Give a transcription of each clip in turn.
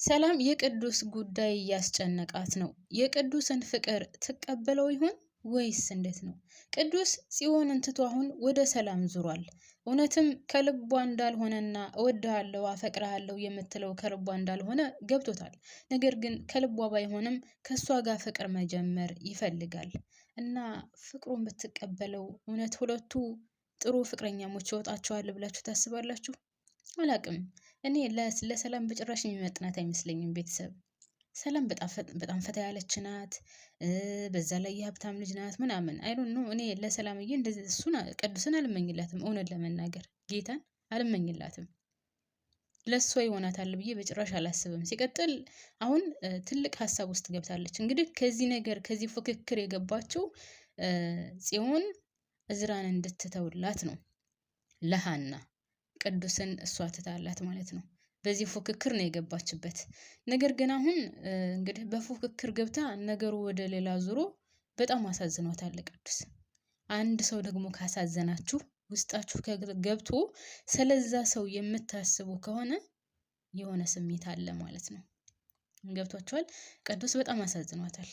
ሰላም የቅዱስ ጉዳይ እያስጨነቃት ነው። የቅዱስን ፍቅር ትቀበለው ይሆን ወይስ እንዴት ነው? ቅዱስ ጽዮንን ትቶ አሁን ወደ ሰላም ዙሯል። እውነትም ከልቧ እንዳልሆነና እወድሃለሁ አፈቅርሃለሁ የምትለው ከልቧ እንዳልሆነ ገብቶታል። ነገር ግን ከልቧ ባይሆንም ከሷ ጋር ፍቅር መጀመር ይፈልጋል እና ፍቅሩን ብትቀበለው እውነት ሁለቱ ጥሩ ፍቅረኛሞች ይወጣቸዋል ብላችሁ ታስባላችሁ? አላቅም። እኔ ለሰላም በጭራሽ የሚመጥናት አይመስለኝም። ቤተሰብ ሰላም በጣም ፈታ ያለች ናት። በዛ ላይ የሀብታም ልጅ ናት ምናምን አይዶን ነው። እኔ ለሰላምዬ እንደዚህ ቅዱስን አልመኝላትም። እውነት ለመናገር ጌታን አልመኝላትም። ለሷ ይሆናታል ብዬ በጭራሽ አላስብም። ሲቀጥል አሁን ትልቅ ሀሳብ ውስጥ ገብታለች። እንግዲህ ከዚህ ፉክክር የገባችው ጽዮን እዝራን እንድትተውላት ነው ለሃና ቅዱስን እሷ ትታላት ማለት ነው። በዚህ ፉክክር ነው የገባችበት። ነገር ግን አሁን እንግዲህ በፉክክር ገብታ ነገሩ ወደ ሌላ ዙሮ በጣም አሳዝኗታል ቅዱስ። አንድ ሰው ደግሞ ካሳዘናችሁ ውስጣችሁ ገብቶ ስለዛ ሰው የምታስቡ ከሆነ የሆነ ስሜት አለ ማለት ነው። ገብቷችኋል? ቅዱስ በጣም አሳዝኗታል።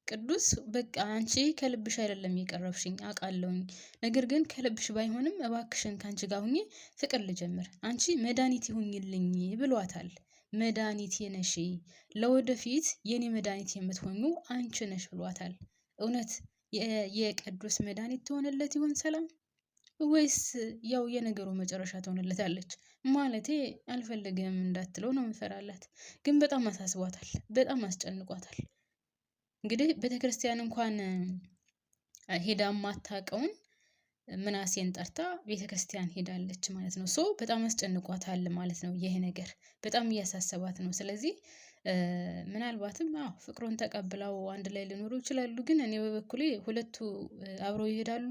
ቅዱስ በቃ አንቺ ከልብሽ አይደለም የቀረብሽኝ አውቃለሁኝ። ነገር ግን ከልብሽ ባይሆንም እባክሽን ካንቺ ጋር ሁኜ ፍቅር ልጀምር፣ አንቺ መድኃኒት ይሁኝልኝ ብሏታል። መድኃኒት ነሽ፣ ለወደፊት የኔ መድኃኒት የምትሆኙ አንቺ ነሽ ብሏታል። እውነት የቅዱስ መድኃኒት ትሆንለት ይሆን ሰላም? ወይስ ያው የነገሩ መጨረሻ ትሆንለታለች? ማለቴ አልፈልግም እንዳትለው ነው የምፈራላት። ግን በጣም አሳስቧታል፣ በጣም አስጨንቋታል። እንግዲህ ቤተክርስቲያን እንኳን ሄዳ ማታቀውን ምናሴን ጠርታ ቤተክርስቲያን ሄዳለች ማለት ነው። በጣም አስጨንቋታል ማለት ነው። ይሄ ነገር በጣም እያሳሰባት ነው። ስለዚህ ምናልባትም ፍቅሩን ተቀብለው አንድ ላይ ሊኖሩ ይችላሉ። ግን እኔ በበኩሌ ሁለቱ አብረው ይሄዳሉ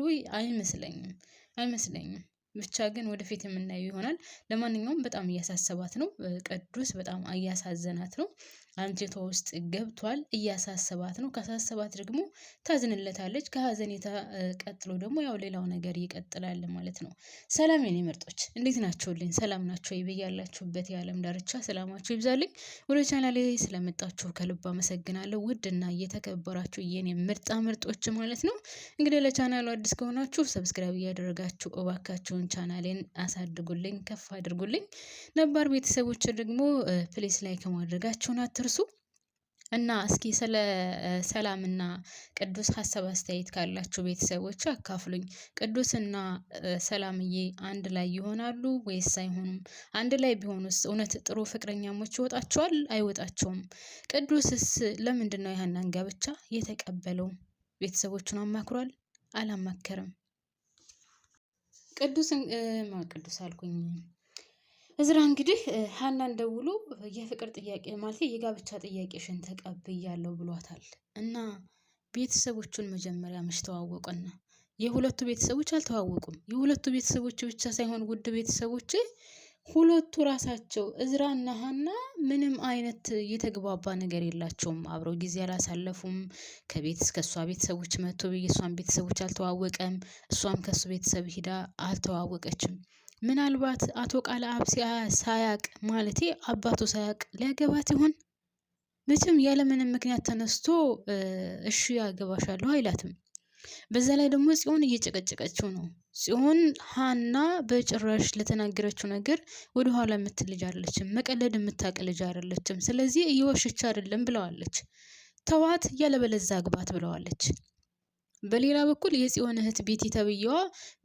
አይመስለኝም። ብቻ ግን ወደፊት የምናየው ይሆናል። ለማንኛውም በጣም እያሳሰባት ነው። ቅዱስ በጣም እያሳዘናት ነው። አንጀቷ ውስጥ ገብቷል። እያሳሰባት ነው። ካሳሰባት ደግሞ ታዝንለታለች። ከሀዘኔታ ቀጥሎ ደግሞ ያው ሌላው ነገር ይቀጥላል ማለት ነው። ሰላም የኔ ምርጦች እንዴት ናችሁልኝ? ሰላም ናችሁ? ይብያላችሁበት የዓለም ዳርቻ ሰላማችሁ ይብዛልኝ። ወደ ቻናሌ ስለመጣችሁ ከልብ አመሰግናለሁ። ውድና እየተከበራችሁ የኔ ምርጦች ማለት ነው። እንግዲህ ለቻናሉ አዲስ ከሆናችሁ ሰብስክራይብ እያደረጋችሁ እባካችሁን ቻናሌን አሳድጉልኝ፣ ከፍ አድርጉልኝ። ነባር ቤተሰቦች ደግሞ ፕሌስ ላይ ከማድረጋችሁን አትርሱ። እና እስኪ ስለ ሰላምና ቅዱስ ሀሳብ አስተያየት ካላችሁ ቤተሰቦች አካፍሉኝ። ቅዱስና ሰላምዬ አንድ ላይ ይሆናሉ ወይስ አይሆኑም? አንድ ላይ ቢሆኑስ እውነት ጥሩ ፍቅረኛሞች ይወጣቸዋል አይወጣቸውም? ቅዱስስ ለምንድን ነው ያህንን ጋብቻ የተቀበለው? ቤተሰቦቹን አማክሯል? አላማከረም? ቅዱስ አልኩኝ እዝራ እንግዲህ ሀናን ደውሎ የፍቅር ጥያቄ ማለት የጋብቻ ጥያቄሽን ተቀብያለሁ ብሏታል። እና ቤተሰቦቹን መጀመሪያ መች ተዋወቁና? የሁለቱ ቤተሰቦች አልተዋወቁም። የሁለቱ ቤተሰቦች ብቻ ሳይሆን ውድ ቤተሰቦች ሁለቱ ራሳቸው እዝራና ሀና ምንም አይነት የተግባባ ነገር የላቸውም። አብረው ጊዜ አላሳለፉም። ከእሷ ቤተሰቦች መጥቶ የእሷን ቤተሰቦች አልተዋወቀም። እሷም ከሱ ቤተሰብ ሂዳ አልተዋወቀችም። ምናልባት አቶ ቃለ አብ ሳያቅ ማለቴ አባቱ ሳያቅ ሊያገባት ይሆን? መቼም ያለምንም ምክንያት ተነስቶ እሺ ያገባሻለሁ አይላትም። በዛ ላይ ደግሞ ጽዮን እየጨቀጨቀችው ነው። ጽዮን ሀና በጭራሽ ለተናገረችው ነገር ወደኋላ የምትል ልጅ አይደለችም። መቀለድ የምታውቅ ልጅ አይደለችም። ስለዚህ እየዋሸች አይደለም ብለዋለች። ተዋት ያለበለዛ አግባት ብለዋለች። በሌላ በኩል የጽዮን እህት ቤቲ ተብዬዋ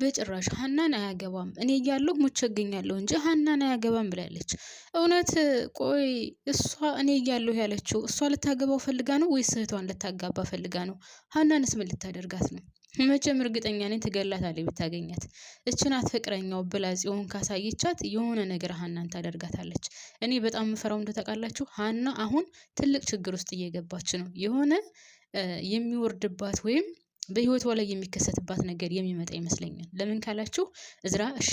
በጭራሽ ሀናን አያገባም፣ እኔ እያለሁ ሙቼ እገኛለሁ እንጂ ሀናን አያገባም ብላለች። እውነት ቆይ እሷ እኔ እያለሁ ያለችው እሷ ልታገባው ፈልጋ ነው ወይስ እህቷን ልታጋባ ፈልጋ ነው? ሀናንስ ምን ልታደርጋት ነው? መቼም እርግጠኛ ነኝ ትገላታለች ብታገኛት። እችናት ፍቅረኛው ብላ ጽዮን ካሳየቻት የሆነ ነገር ሀናን ታደርጋታለች። እኔ በጣም የምፈራው እንደታውቃላችሁ ሀና አሁን ትልቅ ችግር ውስጥ እየገባች ነው። የሆነ የሚወርድባት ወይም በህይወቷ ላይ የሚከሰትባት ነገር የሚመጣ ይመስለኛል። ለምን ካላችሁ እዝራ እሺ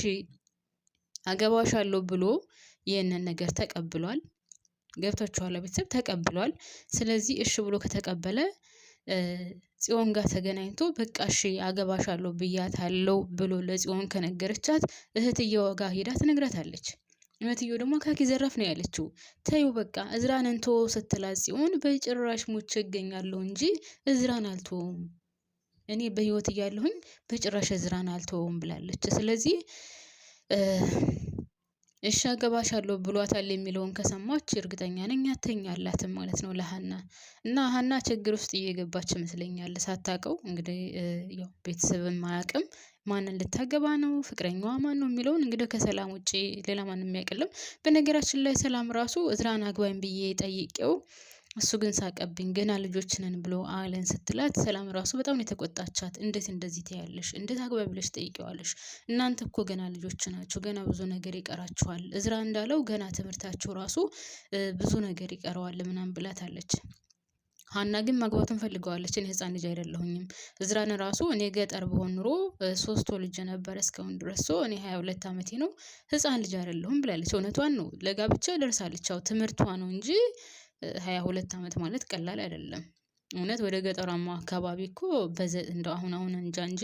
አገባሻለሁ ብሎ ይህንን ነገር ተቀብሏል። ገብታችኋል? ቤተሰብ ተቀብሏል። ስለዚህ እሺ ብሎ ከተቀበለ ጽዮን ጋር ተገናኝቶ በቃ እሺ አገባሻለሁ ብያታለሁ ብሎ ለጽዮን ከነገረቻት እህትየዋ ጋር ሄዳ ትነግራታለች። እመትየው ደግሞ ካኪ ዘራፍ ነው ያለችው። ተይው በቃ እዝራን እንተው ስትላት ጽዮን በጭራሽ ሞቼ እገኛለሁ እንጂ እዝራን አልተውም፣ እኔ በህይወት እያለሁኝ በጭራሽ እዝራን አልተውም ብላለች። ስለዚህ እሺ አገባሻለሁ ብሏታል የሚለውን ከሰማች እርግጠኛ ነኝ አተኛላትም ማለት ነው ለሀና። እና ሀና ችግር ውስጥ እየገባች ይመስለኛል ሳታውቀው። እንግዲህ ያው ቤተሰብም አያውቅም ማንን ልታገባ ነው፣ ፍቅረኛዋ ማን ነው የሚለውን እንግዲህ ከሰላም ውጪ ሌላ ማንም የሚያውቅልም። በነገራችን ላይ ሰላም ራሱ እዝራን አግባኝ ብዬ ጠይቄው እሱ ግን ሳቀብኝ፣ ገና ልጆች ነን ብሎ አለን ስትላት ሰላም ራሱ በጣም ነው የተቆጣቻት። እንዴት እንደዚህ ትያለሽ? እንዴት አግባብ ብለሽ ጠይቂዋለሽ? እናንተ እኮ ገና ልጆች ናችሁ፣ ገና ብዙ ነገር ይቀራችኋል። እዝራ እንዳለው ገና ትምህርታችሁ ራሱ ብዙ ነገር ይቀረዋል ምናምን ብላታለች። ሀና ግን ማግባቱን ፈልገዋለች። እኔ ህፃን ልጅ አይደለሁኝም። እዝራን ራሱ እኔ ገጠር በሆን ኑሮ 3 ልጅ ነበር እስካሁን ድረስ እኔ 22 ዓመቴ ነው፣ ህፃን ልጅ አይደለሁም ብላለች። እውነቷን ነው። ለጋብቻ ደርሳለች። ያው ትምህርቷ ነው እንጂ 22 ዓመት ማለት ቀላል አይደለም። እውነት ወደ ገጠራማ አካባቢ እኮ እንደው አሁን እንጃ እንጂ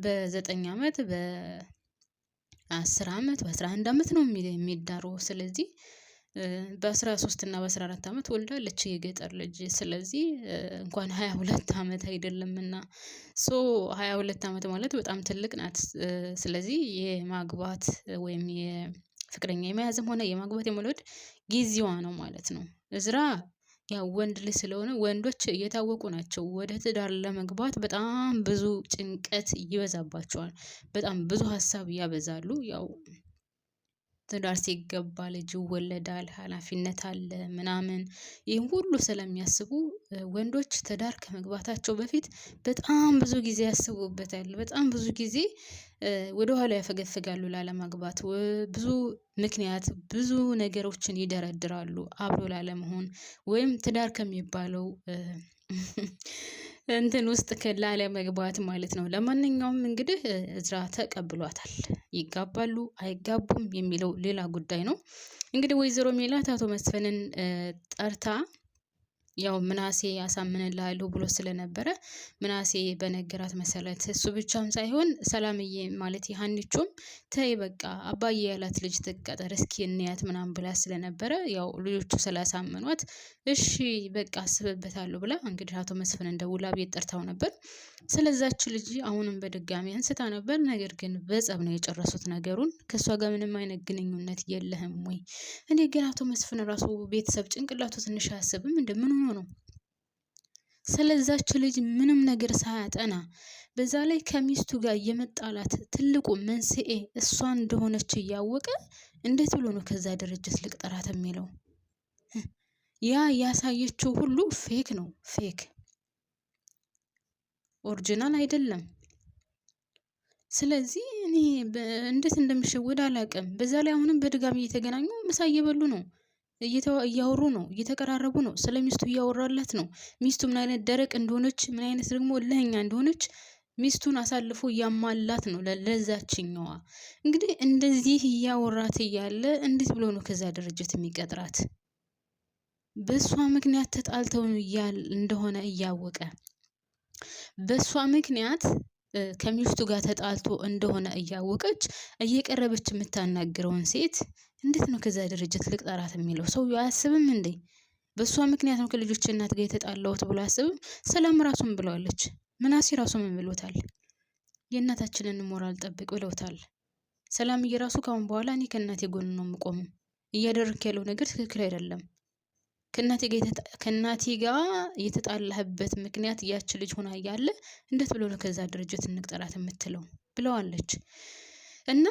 በ9 ዓመት በ10 ዓመት በ11 ዓመት ነው የሚዳረው። ስለዚህ በ13 እና በ14 ዓመት ወልዳለች የገጠር ልጅ። ስለዚህ እንኳን 22 ዓመት አይደለምና 22 ዓመት ማለት በጣም ትልቅ ናት። ስለዚህ የማግባት ወይም የፍቅረኛ የመያዝም ሆነ የማግባት የመውለድ ጊዜዋ ነው ማለት ነው። እዝራ ያው ወንድ ልጅ ስለሆነ ወንዶች እየታወቁ ናቸው። ወደ ትዳር ለመግባት በጣም ብዙ ጭንቀት ይበዛባቸዋል። በጣም ብዙ ሀሳብ ያበዛሉ። ያው ትዳር ሲገባ ልጅ ይወለዳል፣ ኃላፊነት አለ ምናምን። ይህን ሁሉ ስለሚያስቡ ወንዶች ትዳር ከመግባታቸው በፊት በጣም ብዙ ጊዜ ያስቡበታል። በጣም ብዙ ጊዜ ወደኋላ ያፈገፍጋሉ ላለማግባት። ብዙ ምክንያት ብዙ ነገሮችን ይደረድራሉ አብሮ ላለመሆን ወይም ትዳር ከሚባለው እንትን ውስጥ ላለመግባት ማለት ነው። ለማንኛውም እንግዲህ እዝራ ተቀብሏታል። ይጋባሉ አይጋቡም የሚለው ሌላ ጉዳይ ነው። እንግዲህ ወይዘሮ ሜላት አቶ መስፍንን ጠርታ ያው ምናሴ ያሳምንልሃለሁ ብሎ ስለነበረ ምናሴ በነገራት መሰረት እሱ ብቻም ሳይሆን ሰላምዬ ማለት ሀኒቾም ተይ በቃ አባዬ ያላት ልጅ ትቀጠር እስኪ እንያት ምናምን ብላ ስለነበረ ያው ልጆቹ ስላሳመኗት እሺ በቃ አስብበታለሁ ብላ እንግዲህ አቶ መስፍንን ደውላ ቤት ጠርታው ነበር። ስለዛች ልጅ አሁንም በድጋሚ አንስታ ነበር። ነገር ግን በጸብ ነው የጨረሱት ነገሩን። ከእሷ ጋር ምንም አይነት ግንኙነት የለህም ወይ? እኔ ግን አቶ መስፍን ራሱ ቤተሰብ ጭንቅላቱ ትንሽ አያስብም? እንደምን ሆኖ ነው ስለዛች ልጅ ምንም ነገር ሳያጠና በዛ ላይ ከሚስቱ ጋር የመጣላት ትልቁ መንስኤ እሷ እንደሆነች እያወቀ እንዴት ብሎ ነው ከዛ ድርጅት ልቅጠራት የሚለው? ያ ያሳየችው ሁሉ ፌክ ነው። ፌክ ኦሪጂናል አይደለም። ስለዚህ እኔ እንዴት እንደሚሸወድ አላውቅም። በዛ ላይ አሁንም በድጋሚ እየተገናኙ ምሳ እየበሉ ነው፣ እያወሩ ነው፣ እየተቀራረቡ ነው። ስለ ሚስቱ እያወራላት ነው። ሚስቱ ምን አይነት ደረቅ እንደሆነች፣ ምን አይነት ደግሞ እልህኛ እንደሆነች ሚስቱን አሳልፎ እያማላት ነው ለዛችኛዋ። እንግዲህ እንደዚህ እያወራት እያለ እንዴት ብሎ ነው ከዛ ድርጅት የሚቀጥራት? በሷ ምክንያት ተጣልተው እንደሆነ እያወቀ በሷ ምክንያት ከሚስቱ ጋር ተጣልቶ እንደሆነ እያወቀች እየቀረበች የምታናግረውን ሴት እንዴት ነው ከዛ ድርጅት ልቅጠራት የሚለው? ሰውዬው አያስብም እንዴ? በሷ ምክንያት ነው ከልጆች እናት ጋር የተጣላሁት ብሎ አያስብም? ሰላም ራሱን ብለዋለች። ምናሴ ራሱ ምን ብሎታል? የእናታችንን ሞራል ጠብቅ ብለውታል። ሰላምዬ ራሱ ካሁን በኋላ እኔ ከእናቴ ጎን ነው የምቆመው፣ እያደረክ ያለው ነገር ትክክል አይደለም፣ ከእናቴ ጋር የተጣላህበት ምክንያት ያች ልጅ ሆና እያለ እንዴት ብሎ ነው ከዛ ድርጅት እንቅጠራት የምትለው ብለዋለች። እና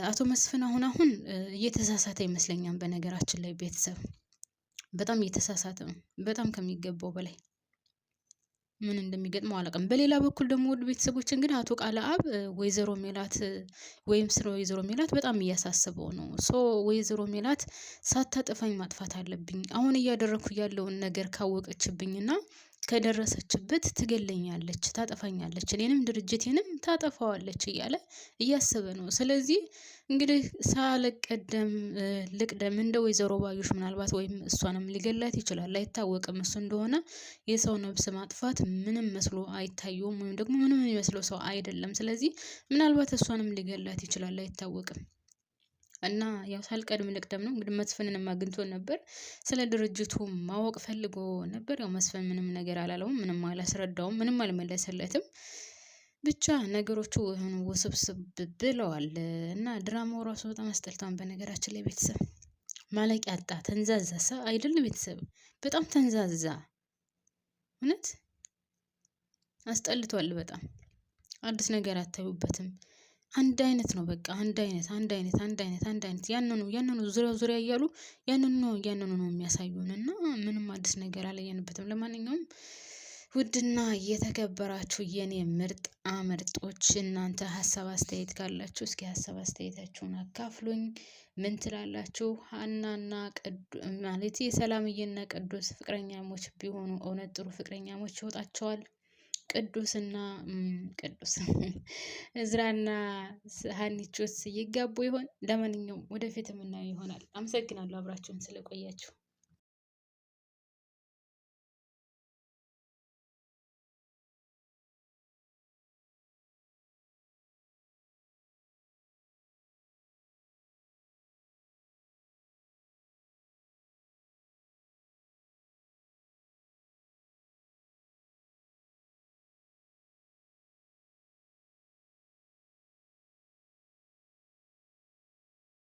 አቶ መስፍን አሁን እየተሳሳተ ይመስለኛል። በነገራችን ላይ ቤተሰብ በጣም እየተሳሳተ ነው፣ በጣም ከሚገባው በላይ። ምን እንደሚገጥመው አላውቅም። በሌላ በኩል ደግሞ ውድ ቤተሰቦች እንግዲህ አቶ ቃለአብ ወይዘሮ ሜላት ወይም ስለ ወይዘሮ ሜላት በጣም እያሳስበው ነው። ወይዘሮ ሜላት ሳታጠፋኝ ማጥፋት አለብኝ፣ አሁን እያደረኩ ያለውን ነገር ካወቀችብኝና ከደረሰችበት ትገለኛለች፣ ታጠፋኛለች፣ እኔንም ድርጅቴንም ታጠፋዋለች እያለ እያሰበ ነው። ስለዚህ እንግዲህ ሳልቀደም ልቅደም እንደ ወይዘሮ ባዩሽ ምናልባት ወይም እሷንም ሊገላት ይችላል፣ አይታወቅም። እሱ እንደሆነ የሰው ነብስ ማጥፋት ምንም መስሎ አይታየውም፣ ወይም ደግሞ ምንም የሚመስለው ሰው አይደለም። ስለዚህ ምናልባት እሷንም ሊገላት ይችላል፣ አይታወቅም። እና ያው ሳልቀድም ልቅደም ነው እንግዲህ መስፍንንም አግኝቶን ነበር። ስለ ድርጅቱ ማወቅ ፈልጎ ነበር። ያው መስፍን ምንም ነገር አላለውም፣ ምንም አላስረዳውም፣ ምንም አልመለሰለትም። ብቻ ነገሮቹ የሆኑ ውስብስብ ብለዋል እና ድራማው ራሱ በጣም አስጠልቷል። በነገራችን ላይ ቤተሰብ ማለቂያ አጣ፣ ተንዛዛ አይደል ቤተሰብ? በጣም ተንዛዛ፣ እውነት አስጠልቷል በጣም። አዲስ ነገር አታዩበትም። አንድ አይነት ነው በቃ አንድ አይነት ያንኑ ዙሪያ እያሉ ያንኑ ነው የሚያሳዩን እና ምንም አዲስ ነገር አላየንበትም። ለማንኛውም ውድና የተከበራችሁ የኔ ምርጥ ምርጦች እናንተ ሀሳብ አስተያየት ካላችሁ እስኪ ሀሳብ አስተያየታችሁን አካፍሉኝ። ምን ትላላችሁ? ሀናና ማለት የሰላምዬና ቅዱስ ፍቅረኛሞች ቢሆኑ እውነት ጥሩ ፍቅረኛሞች ይወጣቸዋል? ቅዱስ እዝራና ሀኒቾስ ይጋቡ ይሆን? ለማንኛውም ወደፊት የምናየው ይሆናል። አመሰግናለሁ አብራችሁን ስለቆያችሁ።